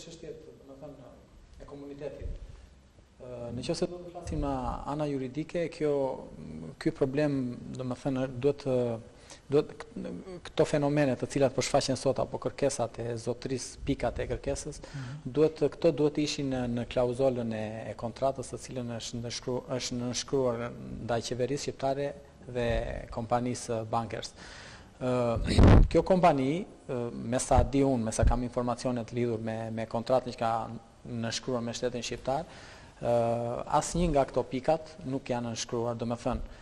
çështjet, domethënë, e komunitetit. Nëse do të flasim nga ana juridike, ky problem, domethënë, duhet këto fenomene të cilat po shfaqen sot apo kërkesat e zotërisë, pikat e kërkesës, këto duhet ishin në klauzolën e kontratës, të cilën është nënshkruar ndaj qeverisë shqiptare dhe kompanisë Bankers. Kjo kompani, me sa di unë, me sa kam informacionet lidhur me kontratën që ka nënshkruar me shtetin shqiptar, asnjë nga këto pikat nuk janë nënshkruar, domethënë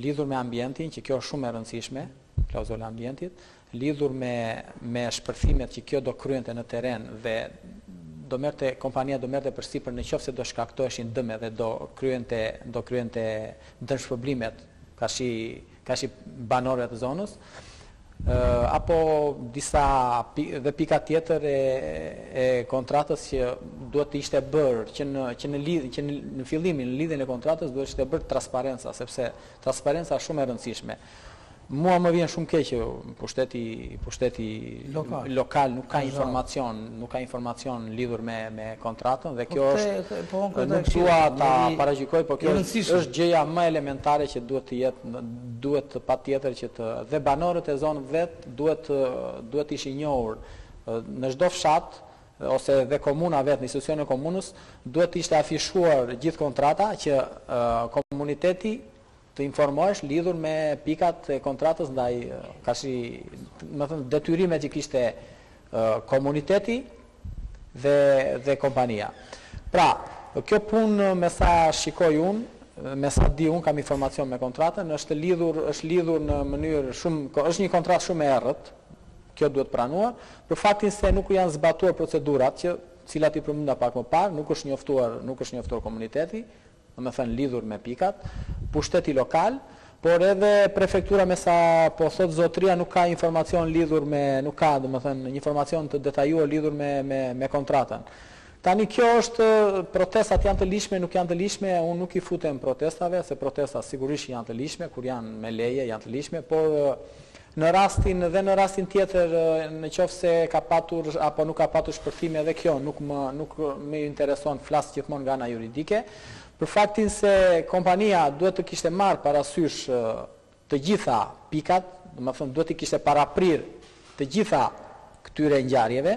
lidhur me ambientin, që kjo është shumë e rëndësishme, klauzola ambientit, lidhur me shpërthimet që kjo do kryente në teren dhe kompania do merrte përsipër në qoftë se do shkaktoheshin dëme dhe do kryente dëmshpërblimet ka shi banorëve të zonës, apo disa dhe pika tjetër e kontratës që duhet të ishte bërë, që në fillimin, në lidhjen e kontratës duhet të ishte bërë transparenca, sepse transparenca është shumë e rëndësishme. Mua më vjen shumë keq që pushteti lokal nuk ka informacion lidhur me kontratën dhe kjo është nuk dua ta paragjykoj, por kjo është gjëja më elementare që duhet patjetër që dhe banorët e zonës vet duhet ishin njohur në çdo fshat ose dhe komuna vet, në institucionin e komunës duhet ishte afishuar gjithë kontrata që komuniteti të informohesh lidhur me pikat e kontratës ndaj detyrimet që kishte komuniteti dhe kompania. Pra, kjo punë me sa shikoj unë, me sa di unë, kam informacion me kontratën, është lidhur në mënyrë shumë, është një kontratë shumë e errët, kjo duhet pranuar, për faktin se nuk janë zbatuar procedurat cilat i përmenda pak më parë, nuk është njoftuar komuniteti, domethënë lidhur me pikat, pushteti lokal, por edhe prefektura me sa po thot zotëria nuk ka informacion lidhur nuk ka, domethënë, një informacion të detajuar lidhur me kontratën. Tani kjo është, protestat janë të lishme, nuk janë të lishme, unë nuk i futem protestave, se protestat sigurisht janë të lishme, kur janë me leje janë të lishme, por në rastin tjetër, në qoftë se ka patur apo nuk ka patur shpërthime, edhe kjo nuk më intereson, flas gjithmonë nga ana juridike, për faktin se kompania duhet të kishte marrë parasysh të gjitha pikat, domethënë duhet të kishte paraprir të gjitha këtyre ngjarjeve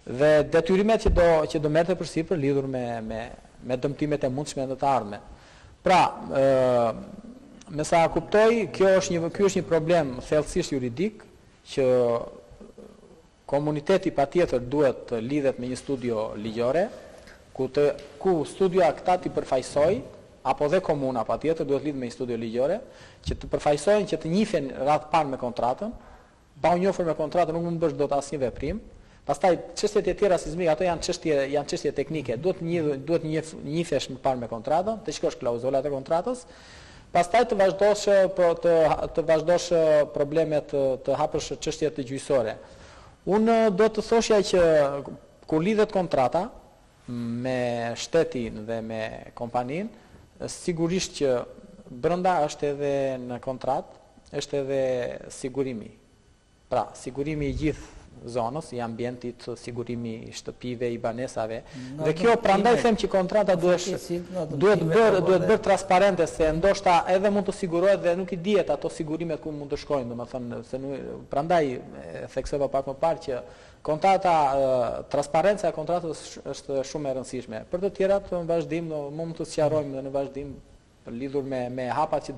dhe detyrimet që do merrte përsipër lidhur me dëmtimet e mundshme dhe të ardhme. Pra, me sa kuptoj, ky është një problem thellësisht juridik që komuniteti patjetër duhet të lidhet me një studio ligjore, ku studioja këta t'i përfaqësoj, apo dhe komuna patjetër duhet lidhë me një studio ligjore, që të përfaqësojnë, që të njihen radhë parë me kontratën, pa u njohur me kontratën nuk mund bësh dot asnjë veprim. Pastaj çështjet e tjera sismike, ato janë çështje teknike, duhet njifesh më parë me kontratën, të shikosh klauzolat e kontratës, pastaj të vazhdosh problemet, të hapësh çështjet gjyqësore. Unë do të thoshja që kur lidhet kontrata me shtetin dhe me kompanin, sigurisht që brenda është edhe në kontratë, është edhe sigurimi. Pra, sigurimi i gjithë zonës, i ambientit, sigurimi i shtëpive, i banesave. Dhe kjo prandaj them që kontrata duhet bërë transparente, se ndoshta edhe mund të sigurohet dhe nuk i dihet ato sigurimet ku mund të shkojnë, domethënë se prandaj theksova pak më parë që transparenca e kontratës është shumë e rëndësishme. Për të tjerat në vazhdim mund të sqarojmë dhe në vazhdim lidhur me hapat që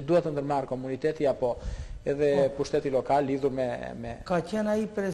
duhet të ndërmarrë komuniteti apo edhe pushteti lokal lidhur me... Ka qenë ai